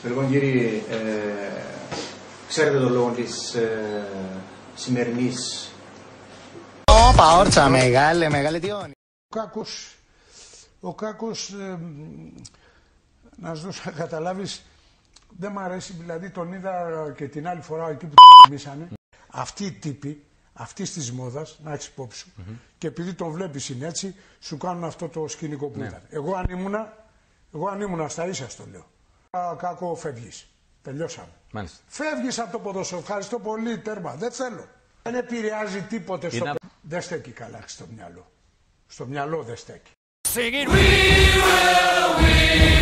Λοιπόν κύριε, ξέρετε τον λόγο της σημερινής... Όπα, όρτσα, μεγάλε τι όνει. Ο Κάκος, να σου δώσω να καταλάβεις, δεν μ' αρέσει, δηλαδή τον είδα και την άλλη φορά εκεί που μίσανε. Αυτοί οι τύποι, αυτής της μόδας, να έχεις υπόψη σου, και επειδή τον βλέπεις είναι έτσι, σου κάνουν αυτό το σκηνικό που ήταν. Εγώ αν ήμουνα στα ίσα στο λέω. Κάκο, φεύγεις. Τελειώσαμε. Μάλιστα. Φεύγεις από το ποδόσφαιρο. Ευχαριστώ πολύ, τέρμα. Δεν θέλω. Δεν επηρεάζει τίποτε στο... Δεν στέκει καλά στο μυαλό. Στο μυαλό δεν στέκει. Sing it, we will, we